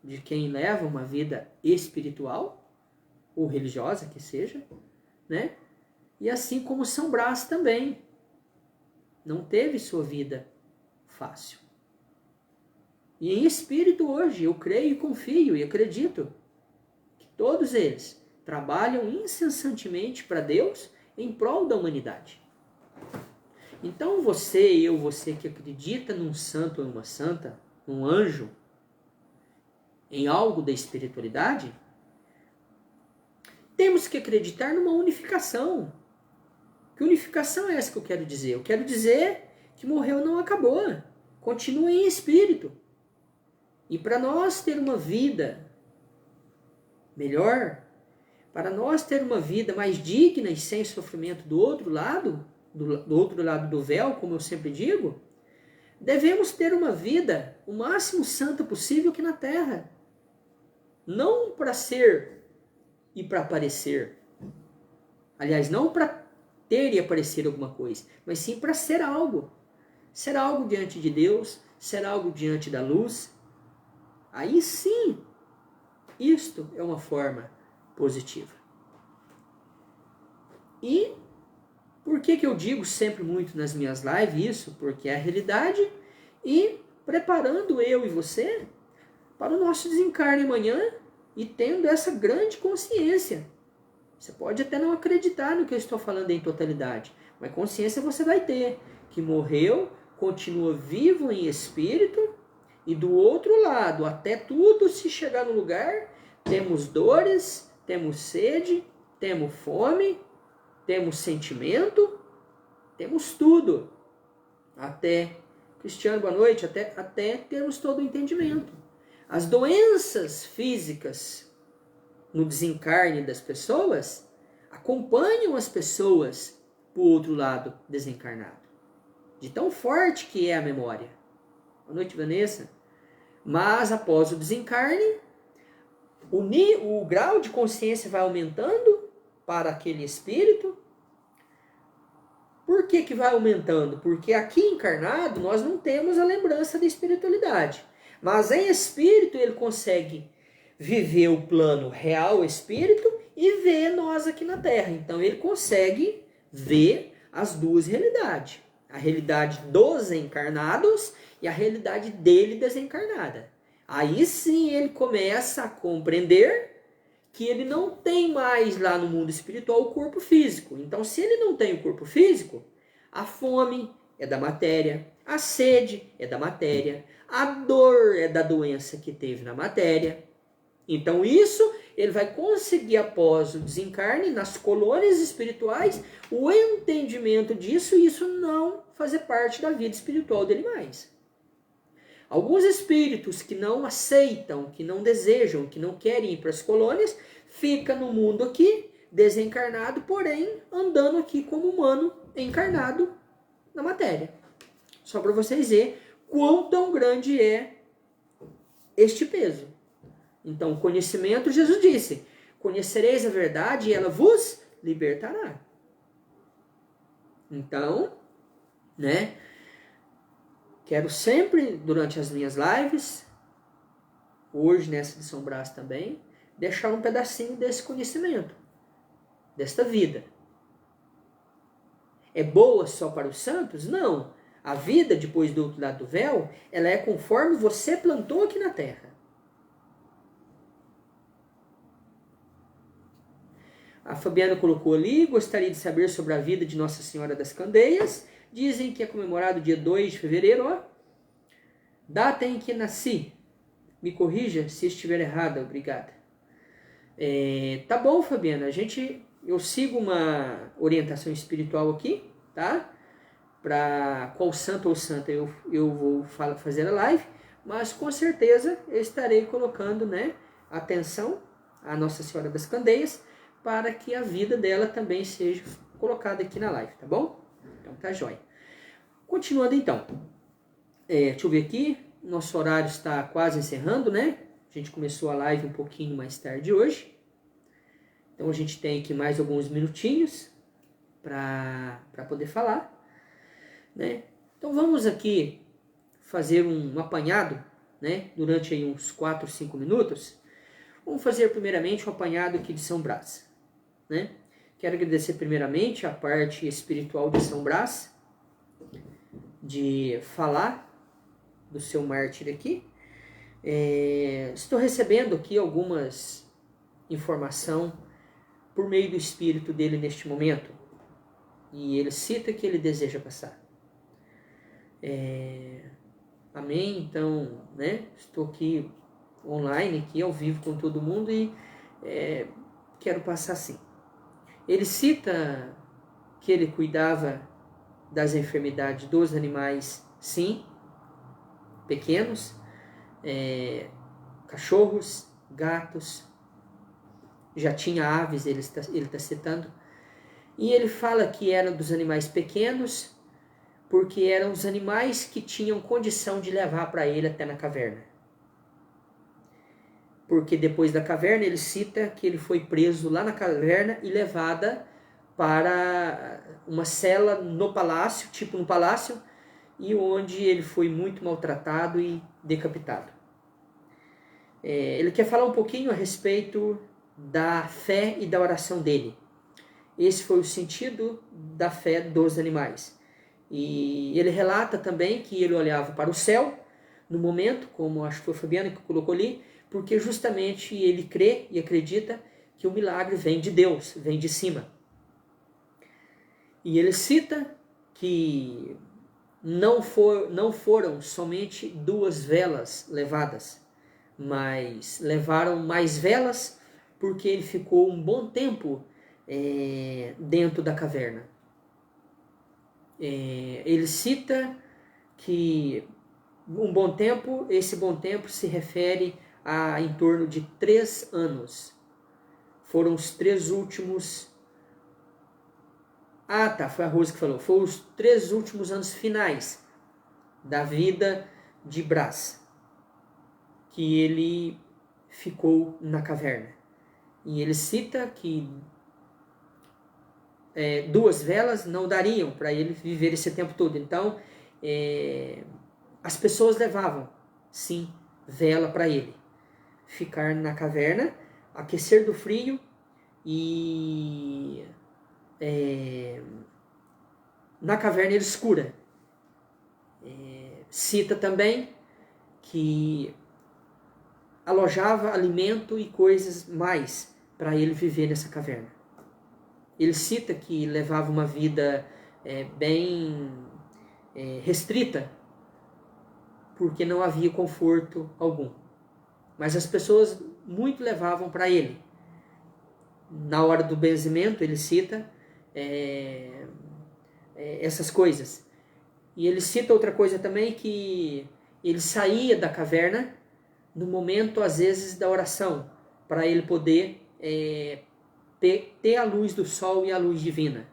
de quem leva uma vida espiritual, ou religiosa que seja, né? E assim como São Brás também não teve sua vida fácil. E em espírito hoje, eu creio e confio e acredito que todos eles trabalham incessantemente para Deus em prol da humanidade. Então você que acredita num santo ou numa santa, num anjo, em algo da espiritualidade, temos que acreditar numa unificação. Que unificação é essa que eu quero dizer? Eu quero dizer que morreu não acabou. Continua em espírito. E para nós ter uma vida melhor, para nós ter uma vida mais digna e sem sofrimento do outro lado do véu, como eu sempre digo, devemos ter uma vida o máximo santa possível aqui na Terra. Não para ser e para aparecer. Aliás, não para ter e aparecer alguma coisa, mas sim para ser algo. Ser algo diante de Deus, ser algo diante da luz. Aí sim, isto é uma forma positiva. E por que eu digo sempre muito nas minhas lives isso? Porque é a realidade e preparando eu e você para o nosso desencarne amanhã e tendo essa grande consciência. Você pode até não acreditar no que eu estou falando em totalidade, mas consciência você vai ter, que morreu, continua vivo em espírito, e do outro lado, até tudo se chegar no lugar, temos dores, temos sede, temos fome, temos sentimento, temos tudo. Até, Cristiano, boa noite, até termos todo o entendimento. As doenças físicas no desencarne das pessoas acompanham as pessoas para o outro lado desencarnado. De tão forte que é a memória. Boa noite, Vanessa. Mas após o desencarne, o grau de consciência vai aumentando para aquele espírito. Por por que vai aumentando? Porque aqui encarnado nós não temos a lembrança da espiritualidade. Mas em espírito ele consegue viver o plano real espírito e ver nós aqui na Terra. Então ele consegue ver as duas realidades. A realidade dos encarnados e a realidade dele desencarnada. Aí sim ele começa a compreender que ele não tem mais lá no mundo espiritual o corpo físico. Então, se ele não tem o corpo físico, a fome é da matéria, a sede é da matéria, a dor é da doença que teve na matéria. Então, isso ele vai conseguir, após o desencarne, nas colônias espirituais, o entendimento disso e isso não fazer parte da vida espiritual dele mais. Alguns espíritos que não aceitam, que não desejam, que não querem ir para as colônias, ficam no mundo aqui, desencarnado, porém andando aqui como humano encarnado na matéria. Só para vocês verem quão tão grande é este peso. Então, o conhecimento, Jesus disse, conhecereis a verdade e ela vos libertará. Então, né? Quero sempre, durante as minhas lives, hoje nessa de São Brás também, deixar um pedacinho desse conhecimento, desta vida. É boa só para os santos? Não. A vida, depois do outro lado do véu, ela é conforme você plantou aqui na Terra. A Fabiana colocou ali, gostaria de saber sobre a vida de Nossa Senhora das Candeias. Dizem que é comemorado dia 2 de fevereiro, ó. Data em que nasci. Me corrija se estiver errada, obrigada. Tá bom, Fabiana, eu sigo uma orientação espiritual aqui, tá? Para qual santo ou santa eu vou fazer a live, mas com certeza eu estarei colocando, né, atenção à Nossa Senhora das Candeias, para que a vida dela também seja colocada aqui na live, tá bom? Então tá jóia. Continuando então. Deixa eu ver aqui. Nosso horário está quase encerrando, né? A gente começou a live um pouquinho mais tarde hoje. Então a gente tem aqui mais alguns minutinhos para poder falar, né? Então vamos aqui fazer um apanhado, né? Durante aí uns 4, 5 minutos. Vamos fazer primeiramente um apanhado aqui de São Brás, né? Quero agradecer primeiramente a parte espiritual de São Brás, de falar do seu mártir aqui. Estou recebendo aqui algumas informações por meio do espírito dele neste momento. E ele cita que ele deseja passar. Amém? Então, né? Estou aqui online, aqui ao vivo com todo mundo e quero passar sim. Ele cita que ele cuidava das enfermidades dos animais, sim, pequenos, cachorros, gatos, já tinha aves, ele está citando, e ele fala que eram dos animais pequenos, porque eram os animais que tinham condição de levar para ele até na caverna. Porque depois da caverna ele cita que ele foi preso lá na caverna e levada para uma cela no palácio, tipo um palácio, e onde ele foi muito maltratado e decapitado. Ele quer falar um pouquinho a respeito da fé e da oração dele. Esse foi o sentido da fé dos animais. E ele relata também que ele olhava para o céu no momento, como acho que foi a Fabiana que colocou ali, porque justamente ele crê e acredita que o milagre vem de Deus, vem de cima. E ele cita que não foram somente 2 velas levadas, mas levaram mais velas porque ele ficou um bom tempo dentro da caverna. Ele cita que esse bom tempo se refere a em torno de 3 anos. Foram os 3 últimos... foi a Rose que falou. Foram os 3 últimos anos finais da vida de Brás, que ele ficou na caverna. E ele cita que 2 velas não dariam para ele viver esse tempo todo. Então, as pessoas levavam, sim, vela para ele ficar na caverna, aquecer do frio e na caverna era escura. Cita também que alojava alimento e coisas mais para ele viver nessa caverna. Ele cita que levava uma vida bem restrita, porque não havia conforto algum. Mas as pessoas muito levavam para ele. Na hora do benzimento, ele cita essas coisas. E ele cita outra coisa também, que ele saía da caverna no momento, às vezes, da oração, para ele poder ter a luz do sol e a luz divina.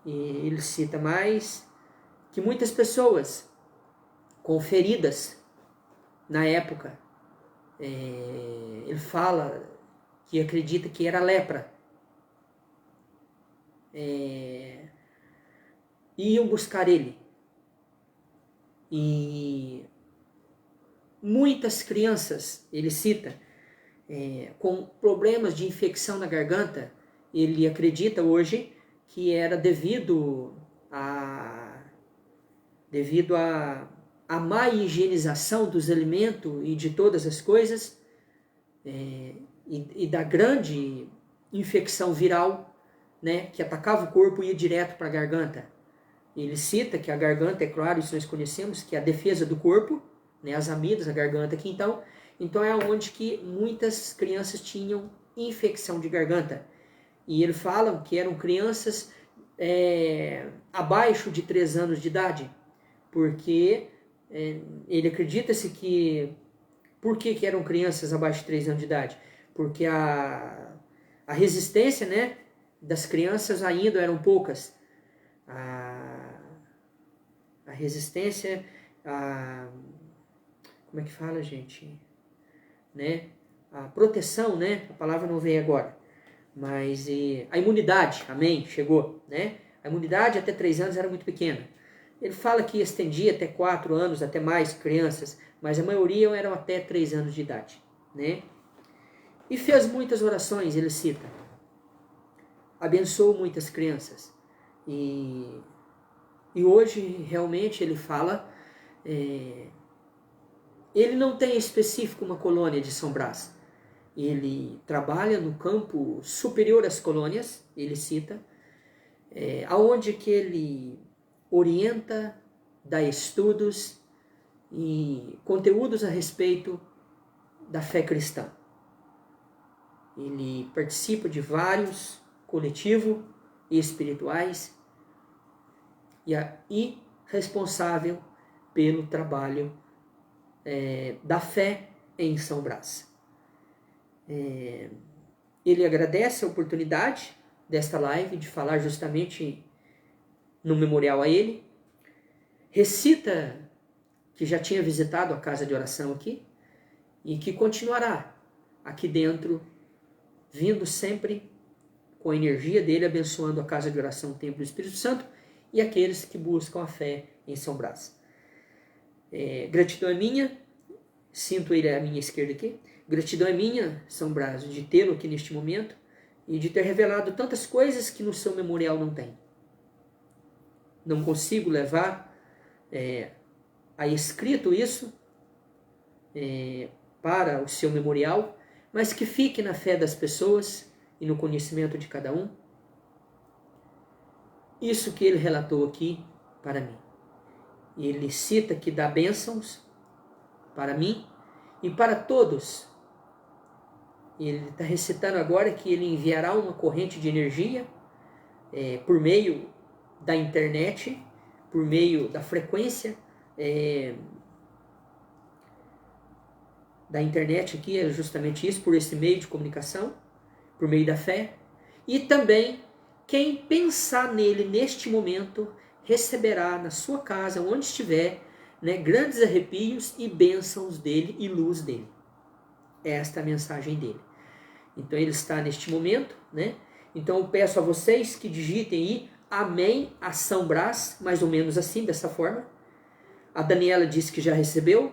E ele cita mais que muitas pessoas com feridas na época, ele fala que acredita que era lepra, iam buscar ele. E muitas crianças, ele cita, com problemas de infecção na garganta, ele acredita hoje que era devido a má higienização dos alimentos e de todas as coisas, e da grande infecção viral, né, que atacava o corpo e ia direto para a garganta. Ele cita que a garganta, é claro, isso nós conhecemos, que é a defesa do corpo, né, as amidas, a garganta aqui, então é onde que muitas crianças tinham infecção de garganta. E ele fala que eram crianças abaixo de 3 anos de idade, porque ele acredita-se que... Por que eram crianças abaixo de 3 anos de idade? Porque a resistência, né, das crianças ainda eram poucas. A resistência, como é que fala, gente? Né? A proteção, né? A palavra não vem agora. Mas a imunidade, amém, chegou, né? A imunidade até 3 anos era muito pequena. Ele fala que estendia até 4 anos, até mais crianças, mas a maioria eram até 3 anos de idade, né? E fez muitas orações, ele cita. Abençoou muitas crianças. E hoje, realmente, ele fala... ele não tem específico uma colônia de São Brás. Ele trabalha no campo superior às colônias, ele cita, aonde que ele orienta, dá estudos e conteúdos a respeito da fé cristã. Ele participa de vários coletivos espirituais e responsável pelo trabalho da fé em São Brás. Ele agradece a oportunidade desta live de falar justamente no memorial a ele. Recita que já tinha visitado a casa de oração aqui e que continuará aqui dentro, vindo sempre com a energia dele, abençoando a casa de oração, o Templo do Espírito Santo e aqueles que buscam a fé em São Brás. Gratidão é minha, sinto ele à minha esquerda aqui, gratidão é minha, São Brás, de tê-lo aqui neste momento e de ter revelado tantas coisas que no seu memorial não tem. Não consigo levar a escrito isso para o seu memorial, mas que fique na fé das pessoas e no conhecimento de cada um. Isso que ele relatou aqui para mim. Ele cita que dá bênçãos para mim e para todos. Ele está recitando agora que ele enviará uma corrente de energia por meio da internet, por meio da frequência da internet aqui, é justamente isso, por esse meio de comunicação, por meio da fé. E também quem pensar nele neste momento receberá na sua casa, onde estiver, né, grandes arrepios e bênçãos dele e luz dele. Esta é a mensagem dele. Então ele está neste momento, né, Então eu peço a vocês que digitem aí Amém a São Brás, mais ou menos assim, dessa forma. A Daniela disse que já recebeu.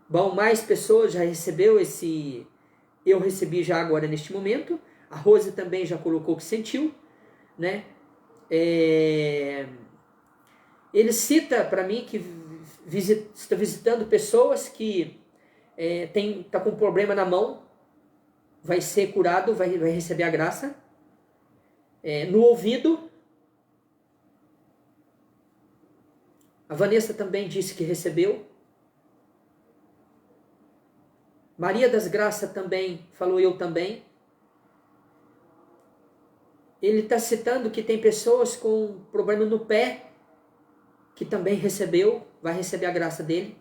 Bom, mais pessoas já recebeu esse... Eu recebi já agora neste momento. A Rose também já colocou que sentiu, né? Ele cita para mim que está visitando pessoas que tá com problema na mão, vai ser curado, vai receber a graça. No ouvido, a Vanessa também disse que recebeu. Maria das Graças também falou, eu também. Ele está citando que tem pessoas com problema no pé, que também recebeu, vai receber a graça dele.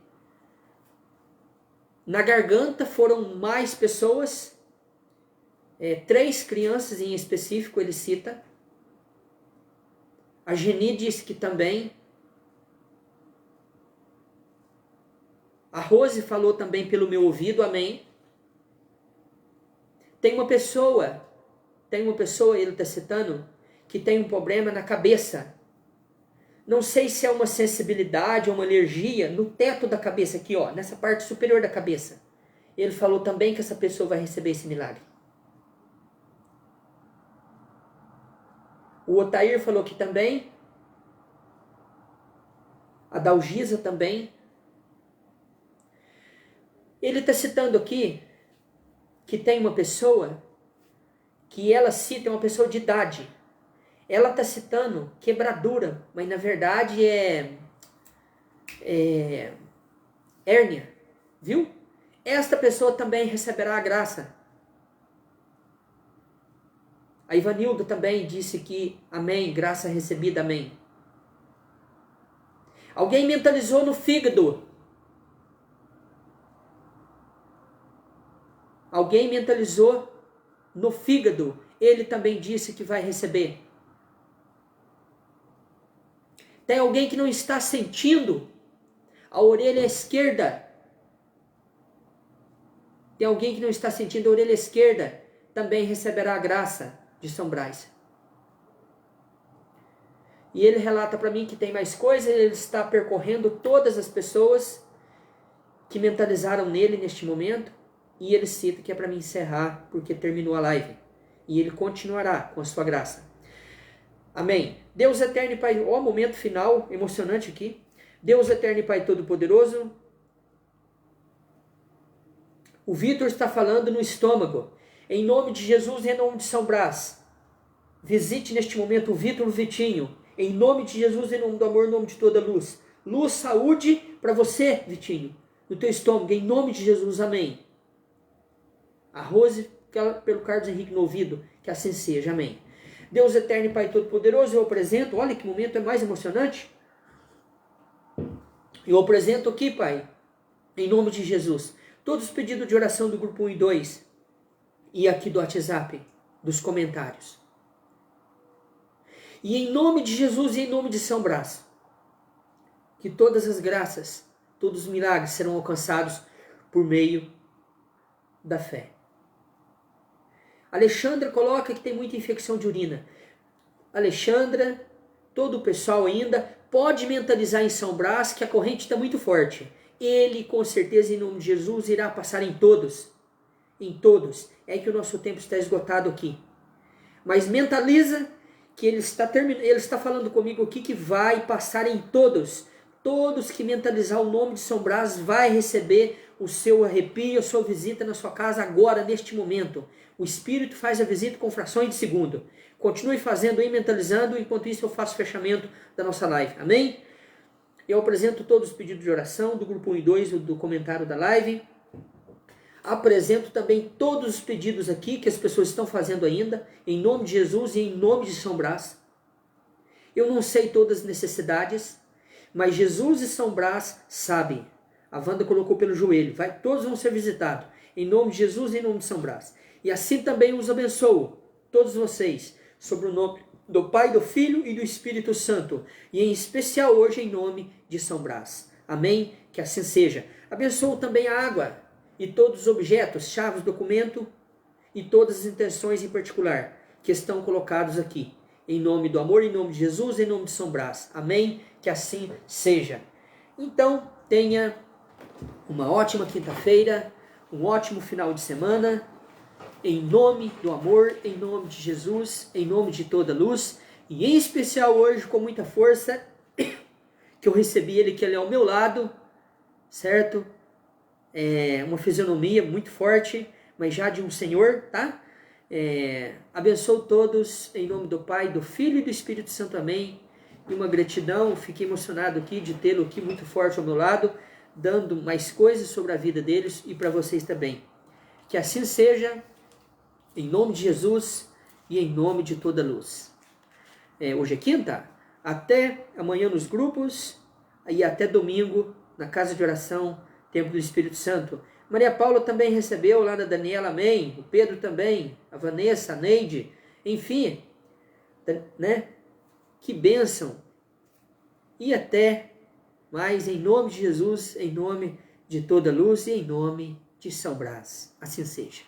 Na garganta foram mais pessoas, 3 crianças em específico ele cita. A Geni disse que também. A Rose falou também pelo meu ouvido, amém. Tem uma pessoa, ele está citando, que tem um problema na cabeça. Não sei se é uma sensibilidade ou uma alergia no teto da cabeça aqui, ó, nessa parte superior da cabeça. Ele falou também que essa pessoa vai receber esse milagre. O Otair falou que também. A Dalgisa também. Ele está citando aqui que tem uma pessoa que ela cita, uma pessoa de idade. Ela está citando quebradura, mas na verdade é hérnia, viu? Esta pessoa também receberá a graça. A Ivanilda também disse que amém, graça recebida, amém. Alguém mentalizou no fígado. Alguém mentalizou no fígado. Ele também disse que vai receber. Tem alguém que não está sentindo a orelha esquerda. Tem alguém que não está sentindo a orelha esquerda. Também receberá a graça de São Brás. E ele relata para mim que tem mais coisas. Ele está percorrendo todas as pessoas que mentalizaram nele neste momento. E ele cita que é para me encerrar, porque terminou a live. E ele continuará com a sua graça. Amém. Deus eterno e Pai, ó, momento final, emocionante aqui. Deus eterno e Pai todo-poderoso. O Vitor está falando no estômago. Em nome de Jesus e em nome de São Brás. Visite neste momento o Vitor, o Vitinho. Em nome de Jesus, em nome do amor, em nome de toda luz. Luz, saúde para você, Vitinho. No teu estômago, em nome de Jesus, amém. A Rose, pelo Carlos Henrique no ouvido, que assim seja, amém. Deus eterno e Pai todo-poderoso, eu apresento, olha que momento é mais emocionante. Eu apresento aqui, Pai, em nome de Jesus, todos os pedidos de oração do grupo 1 e 2, e aqui do WhatsApp, dos comentários. E em nome de Jesus e em nome de São Brás, que todas as graças, todos os milagres serão alcançados por meio da fé. Alexandra coloca que tem muita infecção de urina. Alexandra, todo o pessoal ainda, pode mentalizar em São Brás que a corrente está muito forte. Ele, com certeza, em nome de Jesus, irá passar em todos. Em todos. É que o nosso tempo está esgotado aqui. Mas mentaliza que ele está falando comigo aqui que vai passar em todos. Todos que mentalizar o nome de São Brás vai receber o seu arrepio, a sua visita na sua casa agora, neste momento. O Espírito faz a visita com frações de segundo. Continue fazendo aí, mentalizando, enquanto isso eu faço o fechamento da nossa live. Amém? Eu apresento todos os pedidos de oração do grupo 1 e 2, do comentário da live. Apresento também todos os pedidos aqui que as pessoas estão fazendo ainda, em nome de Jesus e em nome de São Brás. Eu não sei todas as necessidades, mas Jesus e São Brás sabem. A Wanda colocou pelo joelho. Todos vão ser visitados. Em nome de Jesus e em nome de São Brás. E assim também os abençoo, todos vocês, sobre o nome do Pai, do Filho e do Espírito Santo. E em especial hoje em nome de São Brás. Amém? Que assim seja. Abençoo também a água e todos os objetos, chaves, documento e todas as intenções em particular. que estão colocados aqui. Em nome do amor, em nome de Jesus, em nome de São Brás. Amém? Que assim seja. Então, tenha uma ótima quinta-feira, um ótimo final de semana. Em nome do amor, em nome de Jesus, em nome de toda luz. E em especial hoje, com muita força, que eu recebi ele, que ele é ao meu lado, certo? Uma fisionomia muito forte, mas já de um Senhor, tá? Abençoo todos em nome do Pai, do Filho e do Espírito Santo, amém. E uma gratidão, fiquei emocionado aqui de tê-lo aqui muito forte ao meu lado, dando mais coisas sobre a vida deles e para vocês também. Que assim seja, em nome de Jesus e em nome de toda luz. Hoje é quinta, até amanhã nos grupos e até domingo na casa de oração, Templo do Espírito Santo. Maria Paula também recebeu lá da Daniela, amém. O Pedro também, a Vanessa, a Neide, enfim, né? Que bênção. E até mais em nome de Jesus, em nome de toda luz e em nome de São Brás. Assim seja.